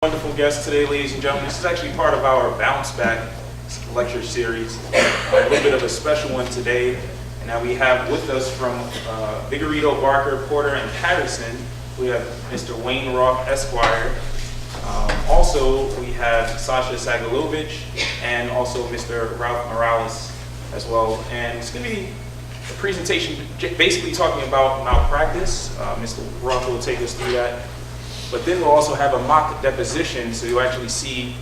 Wonderful guest today, ladies and gentlemen. This is actually part of our Bounce Back lecture series, a little bit of a special one today. And now we have with us from Vigorito, Barker, Porter, and Patterson, we have Mr. Wayne Roth, Esquire. Also, we have Sasha Sagalovic and also Mr. Ralph Morales as well. And it's going to be a presentation basically talking about malpractice. Mr. Roth will take us through that. But then we'll also have a mock deposition, so you'll actually see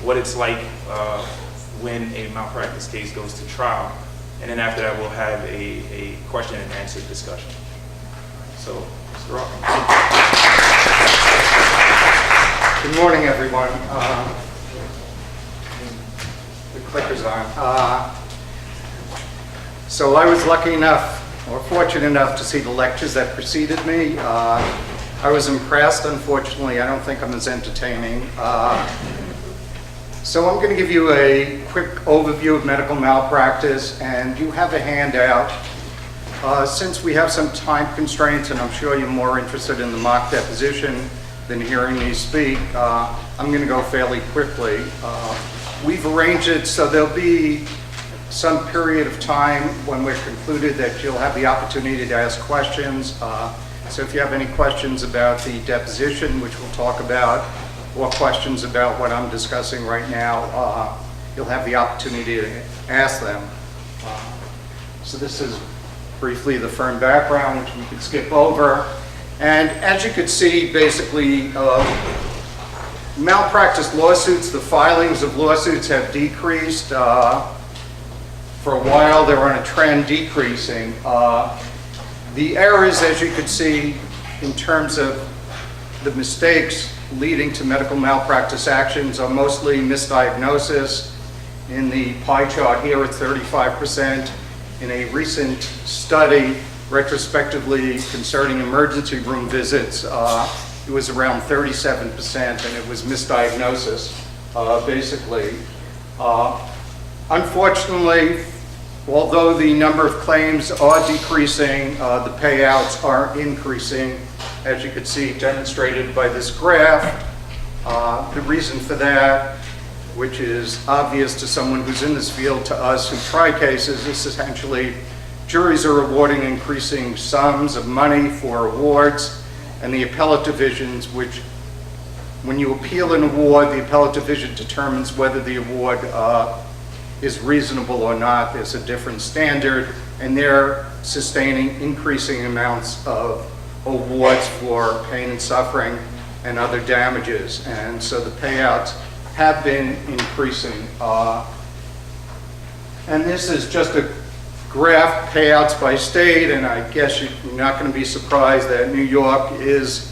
what it's like when a malpractice case goes to trial. And then after that, we'll have a question and answer discussion. So, Mr. Roth. Good morning, everyone. The clicker's on. So I was lucky enough, or fortunate enough, to see the lectures that preceded me. I was impressed. Unfortunately, I don't think I'm as entertaining. So I'm going to give you a quick overview of medical malpractice, and you have a handout. Since we have some time constraints, and I'm sure you're more interested in the mock deposition than hearing me speak, I'm going to go fairly quickly. We've arranged it so there'll be some period of time when we're concluded that you'll have the opportunity to ask questions. So if you have any questions about the deposition, which we'll talk about, or questions about what I'm discussing right now, you'll have the opportunity to ask them. So this is briefly the firm background, which we could skip over. And as you could see, basically, malpractice lawsuits, the filings of lawsuits have decreased. For a while, they were on a trend decreasing. The errors, as you could see, in terms of the mistakes leading to medical malpractice actions are mostly misdiagnosis. In the pie chart here, it's 35%. In a recent study, retrospectively concerning emergency room visits, it was around 37%, and it was misdiagnosis, basically. Unfortunately, although the number of claims are decreasing, the payouts are increasing, as you can see demonstrated by this graph. The reason for that, which is obvious to someone who's in this field, to us who try cases, is essentially juries are awarding increasing sums of money for awards, and the appellate divisions, which when you appeal an award, the appellate division determines whether the award is reasonable or not. There's a different standard, and they're sustaining increasing amounts of awards for pain and suffering and other damages. And so the payouts have been increasing. And this is just a graph, payouts by state, and I guess you're not going to be surprised that New York is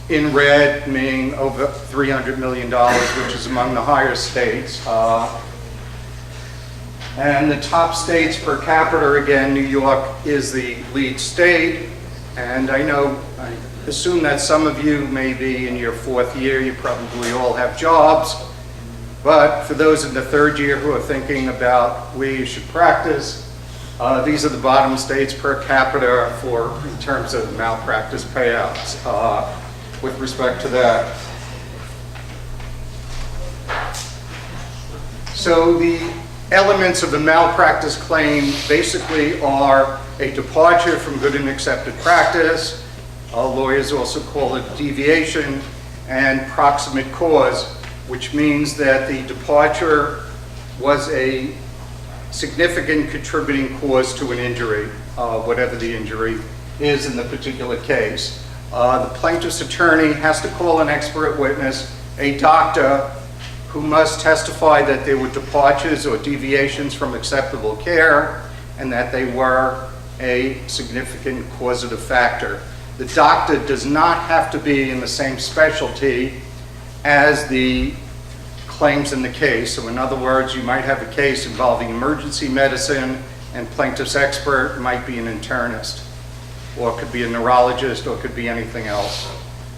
in red, meaning over $300 million, which is among the higher states. And the top states per capita, again, New York is the lead state. And I assume that some of you may be in your fourth year, you probably all have jobs. But for those in the third year who are thinking about where you should practice, these are the bottom states per capita in terms of malpractice payouts with respect to that. So the elements of the malpractice claim basically are a departure from good and accepted practice. Lawyers also call it deviation, and proximate cause, which means that the departure was a significant contributing cause to an injury, whatever the injury is in the particular case. The plaintiff's attorney has to call an expert witness, a doctor, who must testify that there were departures or deviations from acceptable care and that they were a significant causative factor. The doctor does not have to be in the same specialty as the claims in the case. So in other words, you might have a case involving emergency medicine and plaintiff's expert might be an internist, or it could be a neurologist, or it could be anything else.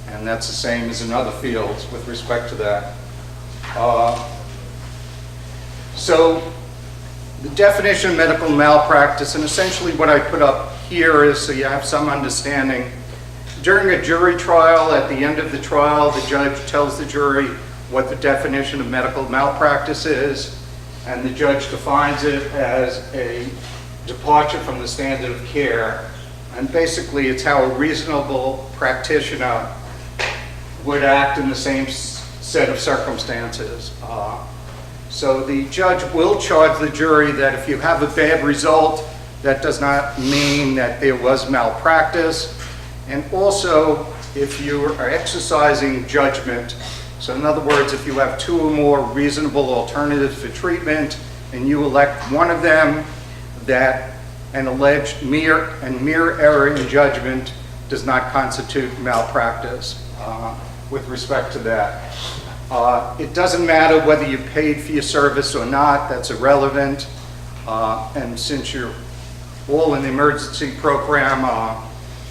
And that's the same as in other fields with respect to that. So the definition of medical malpractice, and essentially what I put up here is so you have some understanding During a jury trial, at the end of the trial, the judge tells the jury what the definition of medical malpractice is, and the judge defines it as a departure from the standard of care. And basically, it's how a reasonable practitioner would act in the same set of circumstances. So the judge will charge the jury that if you have a bad result, that does not mean that there was malpractice. And also, if you are exercising judgment, so in other words, if you have two or more reasonable alternatives for treatment and you elect one of them, that an alleged mere error in judgment does not constitute malpractice with respect to that. It doesn't matter whether you paid for your service or not, that's irrelevant. And since you're all in the emergency program,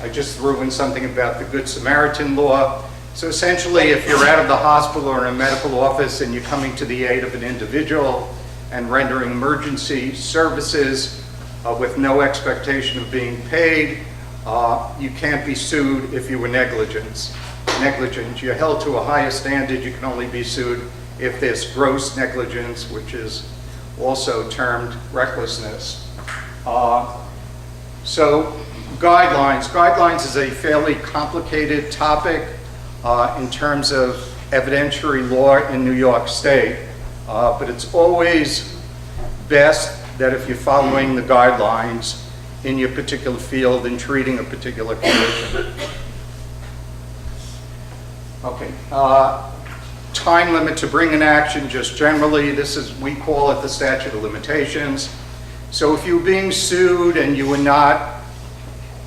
I just threw in something about the Good Samaritan law. So essentially, if you're out of the hospital or in a medical office and you're coming to the aid of an individual and rendering emergency services with no expectation of being paid, you can't be sued if you were negligent. You're held to a higher standard. You can only be sued if there's gross negligence, which is also termed recklessness. So guidelines. Guidelines is a fairly complicated topic in terms of evidentiary law in New York State, but it's always best that if you're following the guidelines in your particular field and treating a particular condition. Okay, time limit to bring an action, just generally, we call it the statute of limitations. So if you're being sued and you were not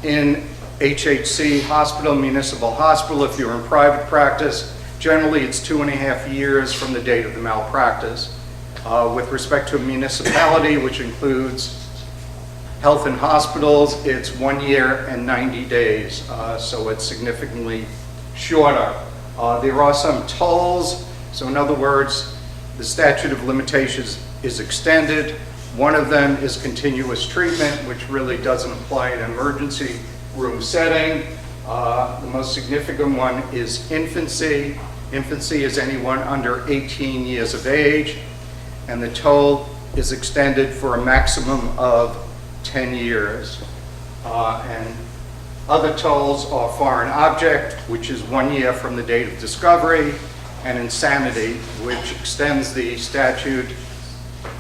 in HHC hospital, municipal hospital, if you're in private practice, generally it's 2.5 years from the date of the malpractice. With respect to a municipality, which includes health and hospitals, it's 1 year and 90 days, so it's significantly shorter. There are some tolls, so in other words, the statute of limitations is extended. One of them is continuous treatment, which really doesn't apply in an emergency room setting. The most significant one is infancy. Infancy is anyone under 18 years of age, and the toll is extended for a maximum of 10 years. And other tolls are foreign object, which is 1 year from the date of discovery, and insanity, which extends the statute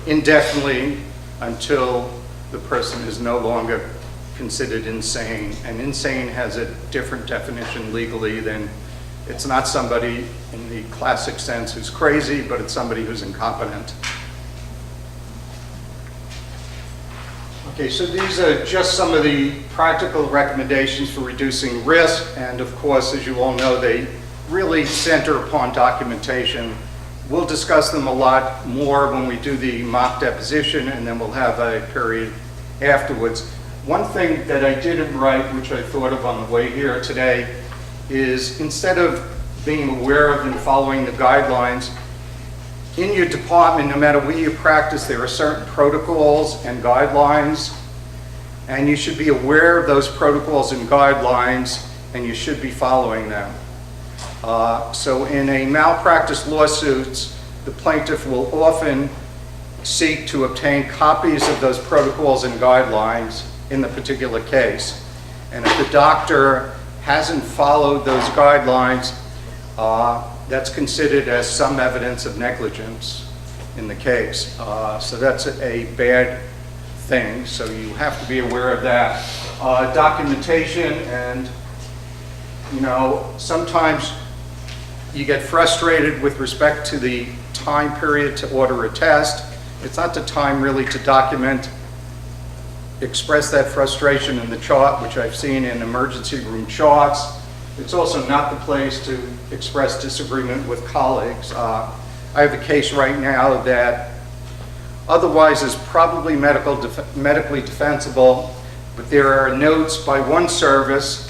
indefinitely until the person is no longer considered insane. And insane has a different definition legally than, it's not somebody in the classic sense who's crazy, but it's somebody who's incompetent. Okay, so these are just some of the practical recommendations for reducing risk, and of course, as you all know, they really center upon documentation. We'll discuss them a lot more when we do the mock deposition, and then we'll have a period afterwards. One thing that I didn't write, which I thought of on the way here today, is instead of being aware of and following the guidelines, in your department, no matter where you practice, there are certain protocols and guidelines, and you should be aware of those protocols and guidelines, and you should be following them. So in a malpractice lawsuit, the plaintiff will often seek to obtain copies of those protocols and guidelines in the particular case. And if the doctor hasn't followed those guidelines, that's considered as some evidence of negligence in the case. So that's a bad thing, so you have to be aware of that. Documentation, and sometimes you get frustrated with respect to the time period to order a test. It's not the time really to document, express that frustration in the chart, which I've seen in emergency room charts. It's also not the place to express disagreement with colleagues. I have a case right now that otherwise is probably medically defensible, but there are notes by one service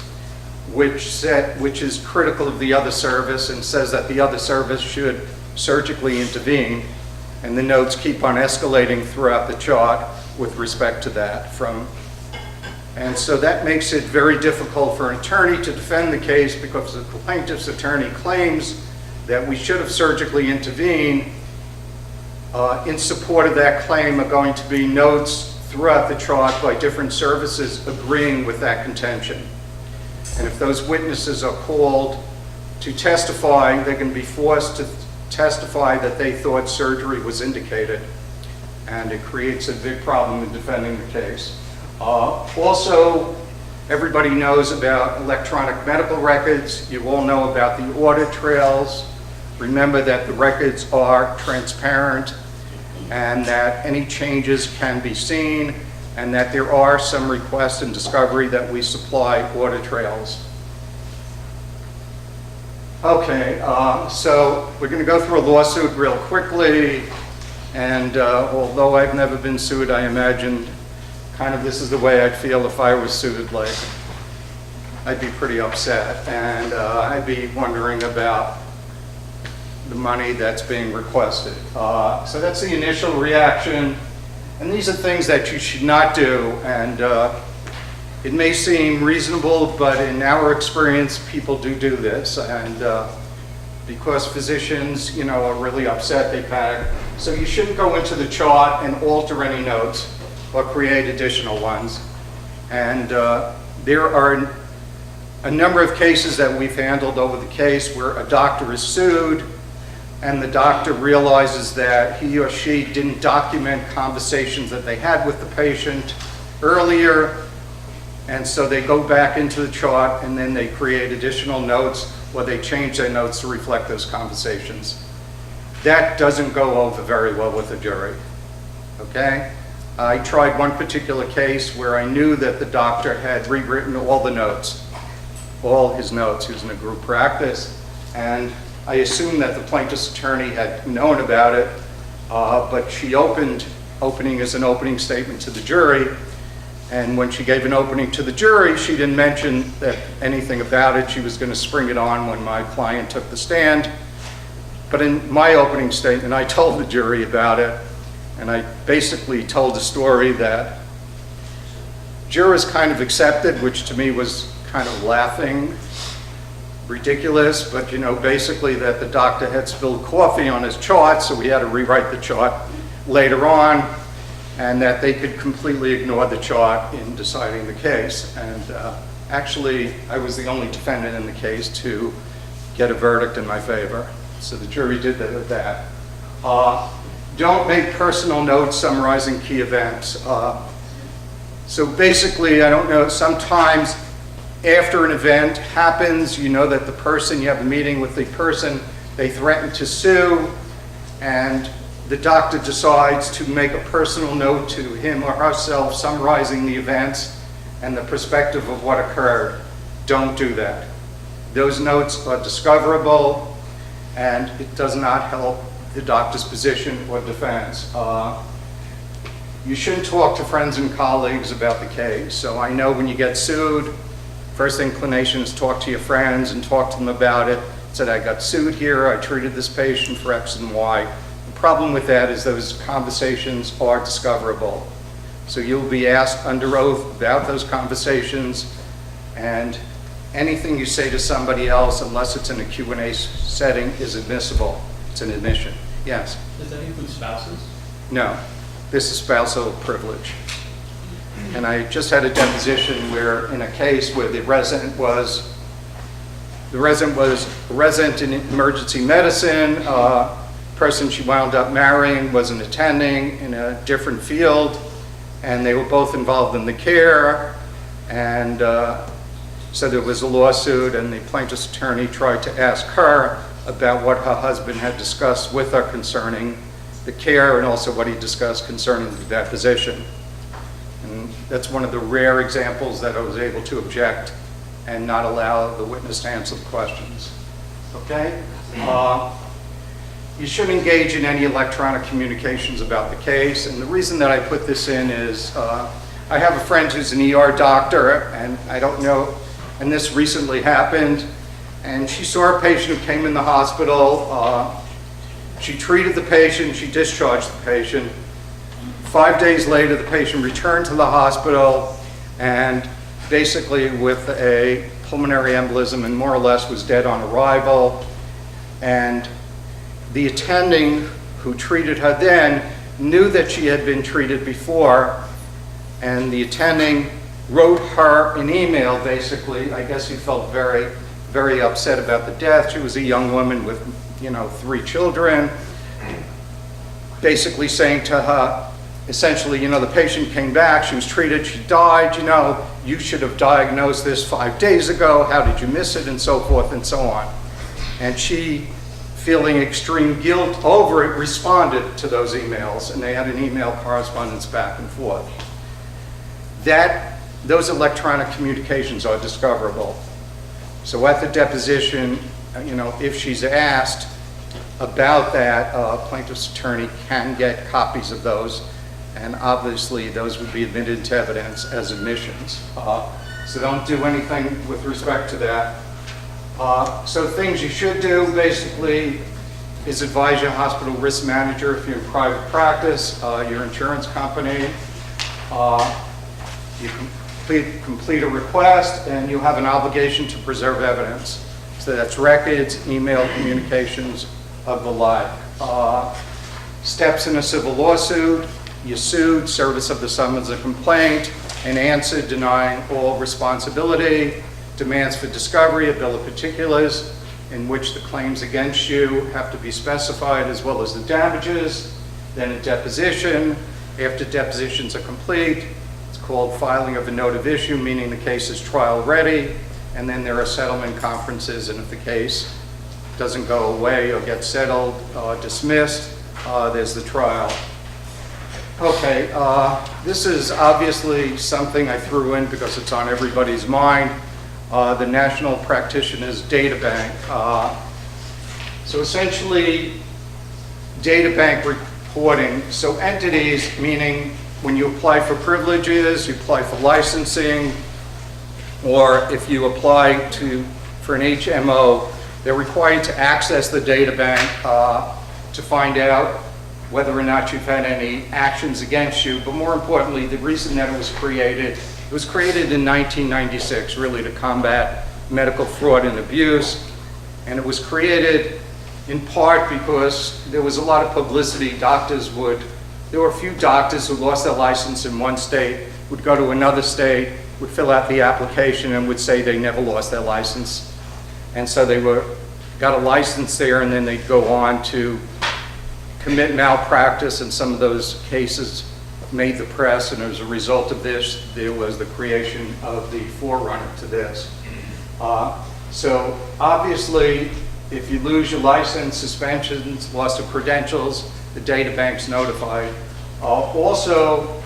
which is critical of the other service and says that the other service should surgically intervene, and the notes keep on escalating throughout the chart with respect to that, from And so that makes it very difficult for an attorney to defend the case because the plaintiff's attorney claims that we should have surgically intervened. In support of that claim are going to be notes throughout the chart by different services agreeing with that contention. And if those witnesses are called to testify, they're going to be forced to testify that they thought surgery was indicated. And it creates a big problem in defending the case. Also, everybody knows about electronic medical records. You all know about the audit trails. Remember that the records are transparent and that any changes can be seen, and that there are some requests in discovery that we supply audit trails. Okay, so we're going to go through a lawsuit real quickly, and although I've never been sued, I imagine kind of this is the way I'd feel if I was sued. Like, I'd be pretty upset, and I'd be wondering about the money that's being requested. So that's the initial reaction, and these are things that you should not do, and it may seem reasonable, but in our experience, people do this, and because physicians, you know, are really upset, they panic. So you shouldn't go into the chart and alter any notes or create additional ones. And there are a number of cases that we've handled over the case where a doctor is sued, and the doctor realizes that he or she didn't document conversations that they had with the patient earlier, and so they go back into the chart and then they create additional notes, or they change their notes to reflect those conversations. That doesn't go over very well with the jury, okay? I tried one particular case where I knew that the doctor had rewritten all the notes, all his notes. He was in a group practice, and I assumed that the plaintiff's attorney had known about it, but she opening as an opening statement to the jury, and when she gave an opening to the jury, she didn't mention that anything about it. She was going to spring it on when my client took the stand. But in my opening statement, I told the jury about it, and I basically told a story that jurors kind of accepted, which to me was kind of laughing, ridiculous, but you know, basically that the doctor had spilled coffee on his chart, so we had to rewrite the chart later on, and that they could completely ignore the chart in deciding the case. And actually, I was the only defendant in the case to get a verdict in my favor. So the jury did that. Don't make personal notes summarizing key events. So basically, I don't know, sometimes after an event happens, you know that the person, you have a meeting with the person, they threaten to sue, and the doctor decides to make a personal note to him or herself summarizing the events and the perspective of what occurred. Don't do that. Those notes are discoverable, and it does not help the doctor's position or defense. You shouldn't talk to friends and colleagues about the case. So I know when you get sued, first inclination is talk to your friends and talk to them about it. Said, I got sued here, I treated this patient for X and Y. The problem with that is those conversations are discoverable. So you'll be asked under oath about those conversations, and anything you say to somebody else, unless it's in a Q&A setting, is admissible. It's an admission. Yes? Does that include spouses? No. This is spousal privilege. And I just had a deposition where, in a case where the resident was a resident in emergency medicine, person she wound up marrying was an attending in a different field, and they were both involved in the care, and so there was a lawsuit, and the plaintiff's attorney tried to ask her about what her husband had discussed with her concerning the care, and also what he discussed concerning the deposition. And that's one of the rare examples that I was able to object and not allow the witness to answer the questions. Okay? You should engage in any electronic communications about the case, and the reason that I put this in is I have a friend who's an ER doctor, and I don't know, and this recently happened, and she saw a patient who came in the hospital. She treated the patient, she discharged the patient. 5 days later, the patient returned to the hospital and basically with a pulmonary embolism and more or less was dead on arrival. And the attending who treated her then knew that she had been treated before, and the attending wrote her an email, basically. I guess he felt very, very upset about the death. She was a young woman with, 3 children, basically saying to her, essentially, the patient came back, she was treated, she died, you should have diagnosed this 5 days ago, how did you miss it, and so forth and so on. And she, feeling extreme guilt over it, responded to those emails, and they had an email correspondence back and forth. Those electronic communications are discoverable. So at the deposition, if she's asked about that, plaintiff's attorney can get copies of those, and obviously those would be admitted into evidence as admissions. So don't do anything with respect to that. So things you should do, basically, is advise your hospital risk manager if you're in private practice, your insurance company. You complete a request, and you have an obligation to preserve evidence. So that's records, email communications of the like. Steps in a civil lawsuit: you sued, service of the summons and complaint, an answer denying all responsibility, demands for discovery, a bill of particulars in which the claims against you have to be specified, as well as the damages, then a deposition. After depositions are complete, it's called filing of a note of issue, meaning the case is trial ready, and then there are settlement conferences, and if the case doesn't go away or get settled, dismissed, there's the trial. Okay, this is obviously something I threw in because it's on everybody's mind. The National Practitioners Data Bank. So essentially, data bank reporting. So entities, meaning when you apply for privileges, you apply for licensing, or if you apply for an HMO, they're required to access the data bank to find out whether or not you've had any actions against you. But more importantly, the reason that it was created in 1996, really to combat medical fraud and abuse. And it was created in part because there was a lot of publicity. There were a few doctors who lost their license in one state, would go to another state, would fill out the application and would say they never lost their license. And so they got a license there, and then they'd go on to commit malpractice, and some of those cases made the press, and as a result of this, there was the creation of the forerunner to this. So obviously, if you lose your license, suspensions, loss of credentials, the data bank's notified. Also,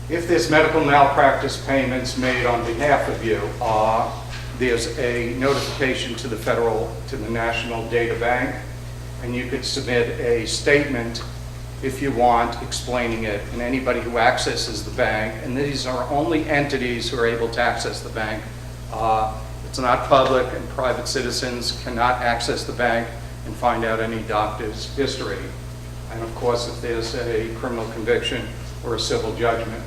if there's medical malpractice payments made on behalf of you, there's a notification to the National Data Bank, and you could submit a statement if you want, explaining it, and anybody who accesses the bank, and these are only entities who are able to access the bank. It's not public, and private citizens cannot access the bank and find out any doctor's history. And of course, if there's a criminal conviction or a civil judgment.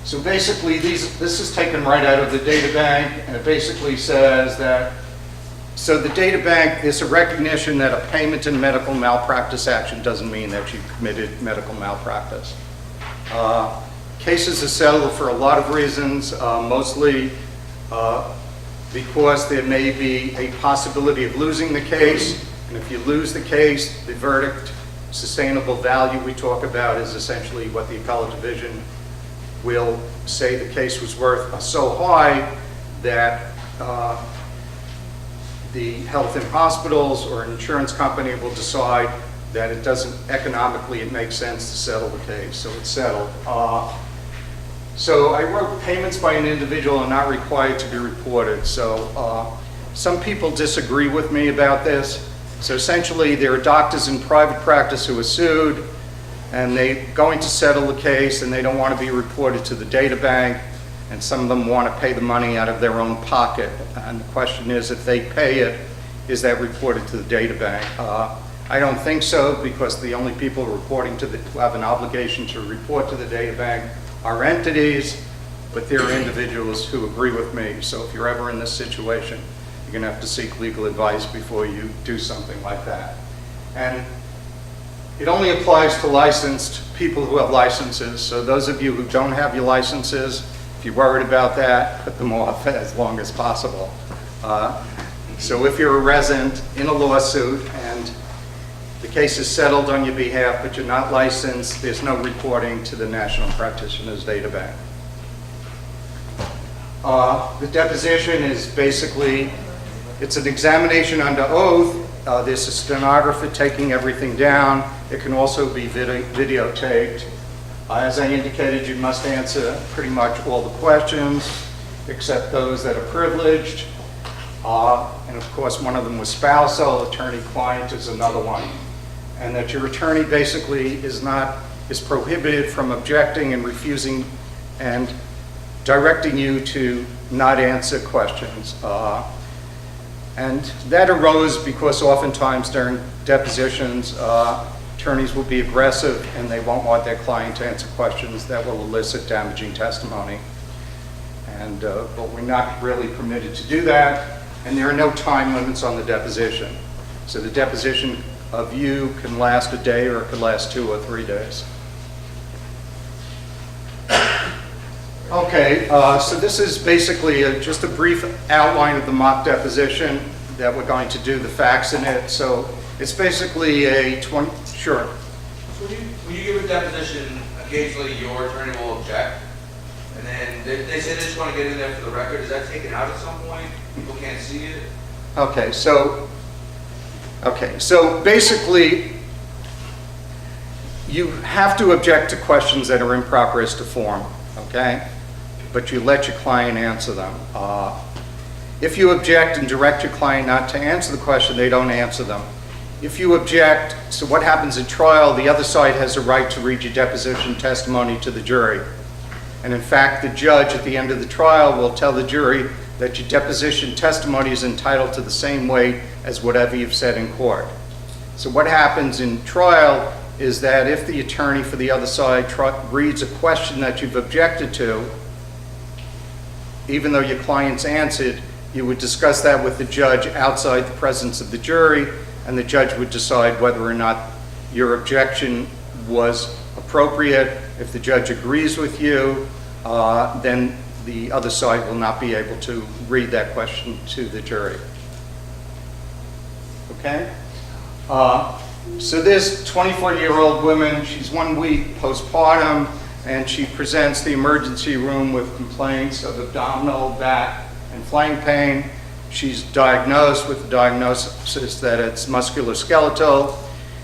So basically, this is taken right out of the data bank, and it basically says that, so the data bank is a recognition that a payment in medical malpractice action doesn't mean that you committed medical malpractice. Cases are settled for a lot of reasons, mostly because there may be a possibility of losing the case, and if you lose the case, the verdict, sustainable value we talk about is essentially what the appellate division will say the case was worth so high that the health and hospitals or an insurance company will decide that it doesn't economically, it makes sense to settle the case, so it's settled. So I wrote payments by an individual are not required to be reported. So some people disagree with me about this. So essentially, there are doctors in private practice who are sued, and they're going to settle the case, and they don't want to be reported to the data bank, and some of them want to pay the money out of their own pocket. And the question is, if they pay it, is that reported to the data bank? I don't think so, because the only people reporting who have an obligation to report to the data bank are entities, but they're individuals who agree with me. So if you're ever in this situation, you're going to have to seek legal advice before you do something like that. And it only applies to licensed people who have licenses. So those of you who don't have your licenses, if you're worried about that, put them off as long as possible. So if you're a resident in a lawsuit and the case is settled on your behalf, but you're not licensed, there's no reporting to the National Practitioners Data Bank. The deposition is basically, it's an examination under oath. There's a stenographer taking everything down. It can also be videotaped. As I indicated, you must answer pretty much all the questions, except those that are privileged. And of course, one of them was spousal, attorney-client is another one. And that your attorney basically is prohibited from objecting and refusing and directing you to not answer questions. And that arose because oftentimes during depositions, attorneys will be aggressive and they won't want their client to answer questions that will elicit damaging testimony. And, but we're not really permitted to do that, and there are no time limits on the deposition. So the deposition of you can last a day or it could last 2 or 3 days. Okay, so this is basically just a brief outline of the mock deposition that we're going to do, the facts in it. So it's basically a sure. So when you give a deposition, occasionally your attorney will object, and then they say they just want to get in there for the record. Is that taken out at some point? People can't see it? Okay, so basically, you have to object to questions that are improper as to form, okay? But you let your client answer them. If you object and direct your client not to answer the question, they don't answer them. If you object, so what happens in trial, the other side has a right to read your deposition testimony to the jury. And in fact, the judge at the end of the trial will tell the jury that your deposition testimony is entitled to the same weight as whatever you've said in court. So what happens in trial is that if the attorney for the other side reads a question that you've objected to, even though your client's answered, you would discuss that with the judge outside the presence of the jury, and the judge would decide whether or not your objection was appropriate. If the judge agrees with you, then the other side will not be able to read that question to the jury. Okay? So this 24-year-old woman, she's 1 week postpartum, and she presents the emergency room with complaints of abdominal, back, and flank pain. She's diagnosed with the diagnosis that it's musculoskeletal,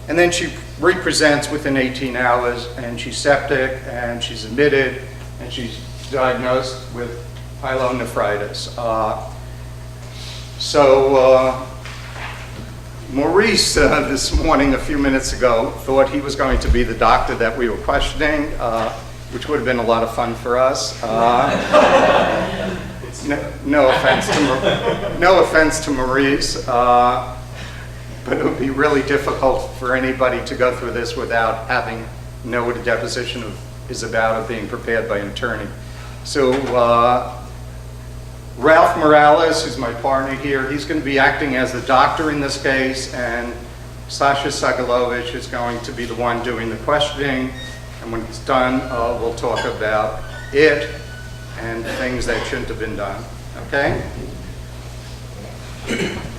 and then she represents within 18 hours, and she's septic, and she's admitted, and she's diagnosed with pyelonephritis. Maurice, this morning, a few minutes ago, thought he was going to be the doctor that we were questioning, which would have been a lot of fun for us. No offense to Maurice, but it would be really difficult for anybody to go through this without having know what a deposition is about or being prepared by an attorney. So Ralph Morales, who's my partner here, he's going to be acting as the doctor in this case, and Sasha Sagalovich is going to be the one doing the questioning, and when it's done, we'll talk about it and things that shouldn't have been done, okay?